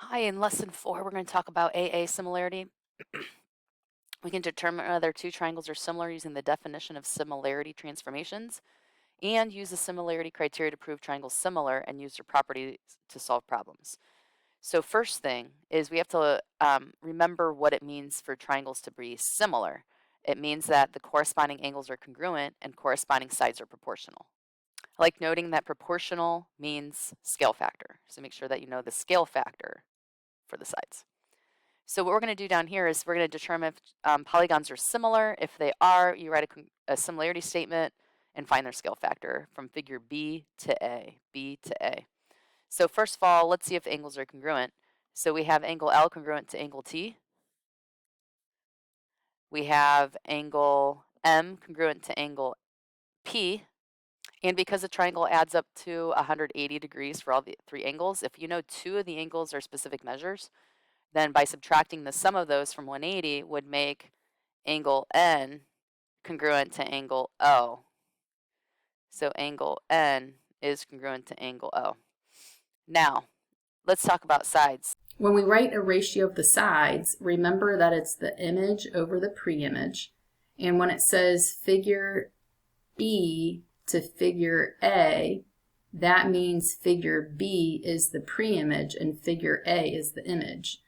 Hi, in lesson 4, we're going to talk about AA similarity. We can determine whether two triangles are similar using the definition of similarity transformations and use the similarity criteria to prove triangles similar and use their properties to solve problems. So first thing is we have to remember what it means for triangles to be similar. It means that the corresponding angles are congruent and corresponding sides are proportional. I like noting that proportional means scale factor. So make sure that you know the scale factor for the sides. So what we're going to do down here is we're going to determine if polygons are similar. If they are, you write a similarity statement and find their scale factor from figure B to A, B to A. So first of all, let's see if angles are congruent. So we have angle L congruent to angle T. We have angle M congruent to angle P. And because the triangle adds up to 180 degrees for all the three angles, if you know two of the angles are specific measures, then by subtracting the sum of those from 180 would make angle N congruent to angle O. So angle N is congruent to angle O. Now, let's talk about sides. When we write a ratio of the sides, remember that it's the image over the pre-image. And when it says figure B to figure A, that means figure B is the pre-image and figure A is the image.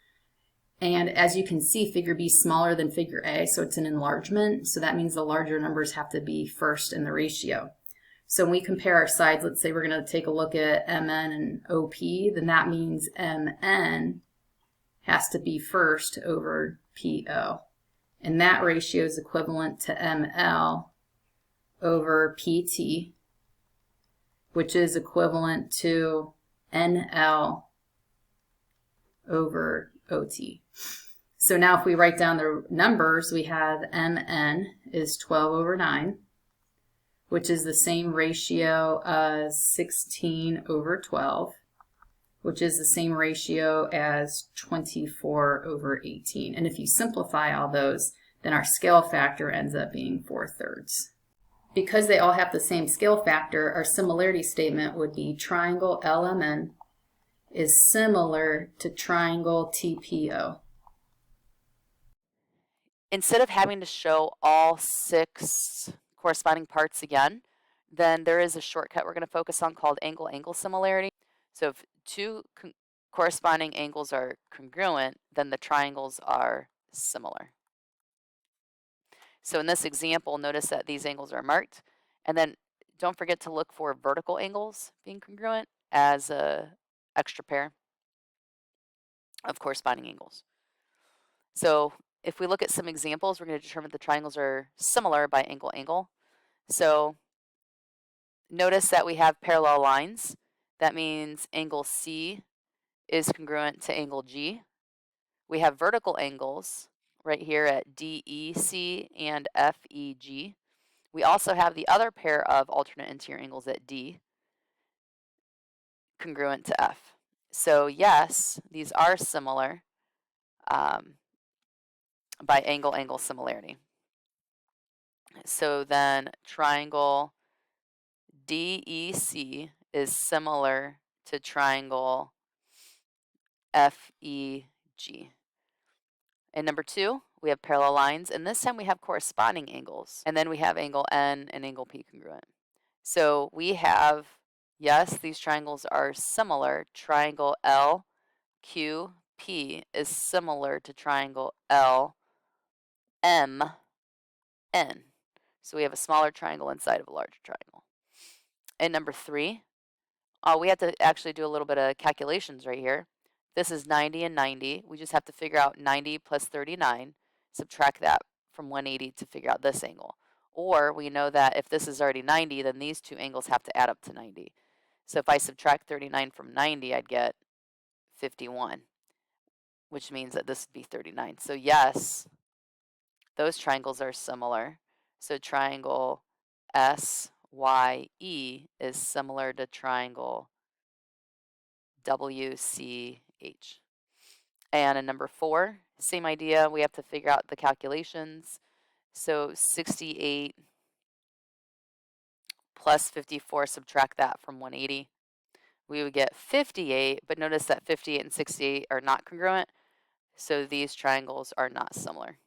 And as you can see, figure B is smaller than figure A, so it's an enlargement. So that means the larger numbers have to be first in the ratio. So when we compare our sides, let's say we're going to take a look at MN and OP, then that means MN has to be first over PO. And that ratio is equivalent to ML over PT, which is equivalent to NL over OT. So now if we write down the numbers, we have MN is 12 over 9, which is the same ratio as 16 over 12, which is the same ratio as 24 over 18. And if you simplify all those, then our scale factor ends up being 4/3. Because they all have the same scale factor, our similarity statement would be triangle LMN is similar to triangle TPO. Instead of having to show all 6 corresponding parts again, then there is a shortcut we're going to focus on called angle-angle similarity. So if two corresponding angles are congruent, then the triangles are similar. So in this example, notice that these angles are marked, and then don't forget to look for vertical angles being congruent as an extra pair of corresponding angles. So if we look at some examples, we're going to determine the triangles are similar by angle-angle. So notice that we have parallel lines. That means angle C is congruent to angle G. We have vertical angles right here at DEC and FEG. We also have the other pair of alternate interior angles at D congruent to F. So yes, these are similar by angle-angle similarity. So then triangle DEC is similar to triangle FEG. And number 2, we have parallel lines, and this time we have corresponding angles. And then we have angle N and angle P congruent. So we have, yes, these triangles are similar. Triangle LQP is similar to triangle LMN. So we have a smaller triangle inside of a larger triangle. And number 3, we have to actually do a little bit of calculations right here. This is 90 and 90. We just have to figure out 90 plus 39, subtract that from 180 to figure out this angle. Or we know that if this is already 90, then these two angles have to add up to 90. So if I subtract 39 from 90, I'd get 51, which means that this would be 39. So yes, those triangles are similar. So triangle SYE is similar to triangle WCH. And in number 4, same idea. We have to figure out the calculations. So 68 plus 54, subtract that from 180. we would get 58, but notice that 58 and 68 are not congruent, so these triangles are not similar.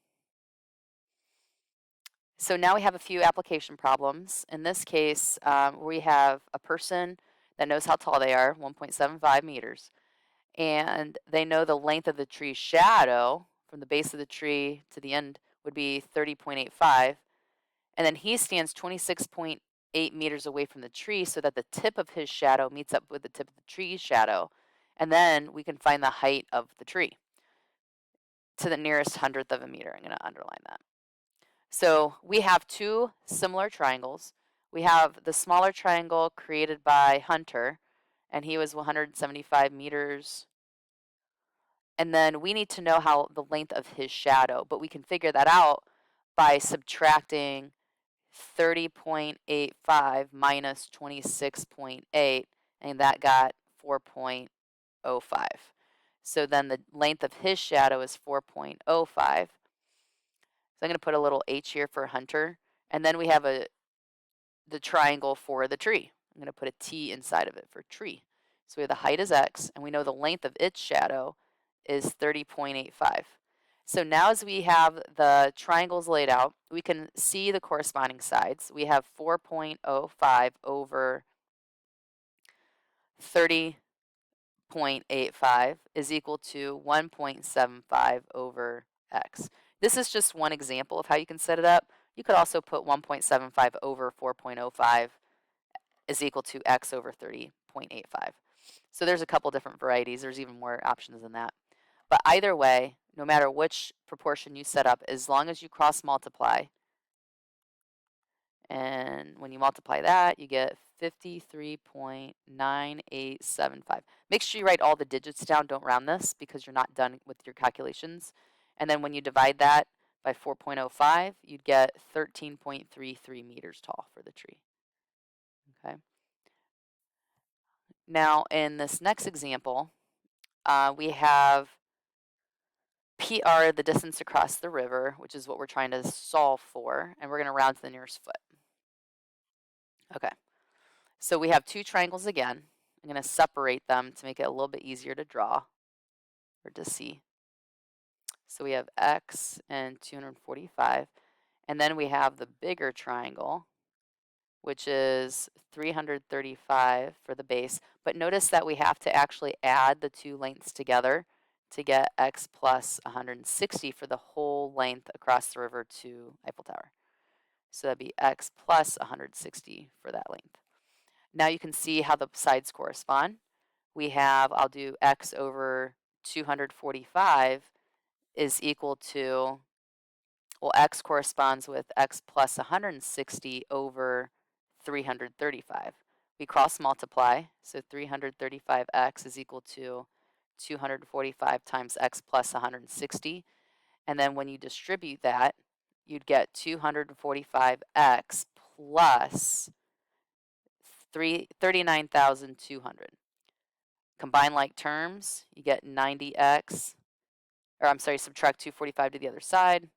So now we have a few application problems. In this case, we have a person that knows how tall they are, 1.75 meters, and they know the length of the tree's shadow from the base of the tree to the end would be 30.85, and then he stands 26.8 meters away from the tree so that the tip of his shadow meets up with the tip of the tree's shadow, and then we can find the height of the tree to the nearest hundredth of a meter. I'm going to underline that. So we have two similar triangles. We have the smaller triangle created by Hunter, and he was 175 meters. And then we need to know how the length of his shadow, but we can figure that out by subtracting 30.85 minus 26.8, and that got 4.05. So then the length of his shadow is 4.05. So I'm going to put a little h here for Hunter, and then we have the triangle for the tree. I'm going to put a t inside of it for tree. So we have the height is x, and we know the length of its shadow is 30.85. So now as we have the triangles laid out, we can see the corresponding sides. We have 4.05 over 30.85 is equal to 1.75 over x. This is just one example of how you can set it up. You could also put 1.75 over 4.05 is equal to x over 30.85. So there's a couple different varieties. There's even more options than that. But either way, no matter which proportion you set up, as long as you cross multiply, and when you multiply that, you get 53.9875. Make sure you write all the digits down. Don't round this because you're not done with your calculations. And then when you divide that by 4.05, you'd get 13.33 meters tall for the tree. Okay. Now, in this next example, we have PR, the distance across the river, which is what we're trying to solve for, and we're going to round to the nearest foot. Okay, so we have two triangles again. I'm going to separate them to make it a little bit easier to draw or to see. So we have X and 245, and then we have the bigger triangle, which is 335 for the base. But notice that we have to actually add the two lengths together to get x plus 160 for the whole length across the river to Eiffel Tower. So that'd be x plus 160 for that length. Now you can see how the sides correspond. We have, I'll do x over 245 is equal to, well, x corresponds with x plus 160 over 335. We cross multiply, so 335x is equal to 245 times x plus 160. And then when you distribute that, you'd get 245x plus 39,200. Combine like terms, you get 90x, or I'm sorry, subtract 245 to the other side.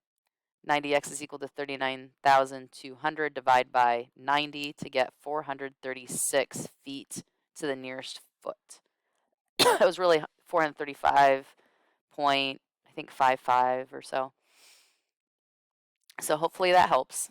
90x is equal to 39,200 divided by 90 to get 436 feet to the nearest foot. It was really 435 point, I think 55 or so. So hopefully that helps.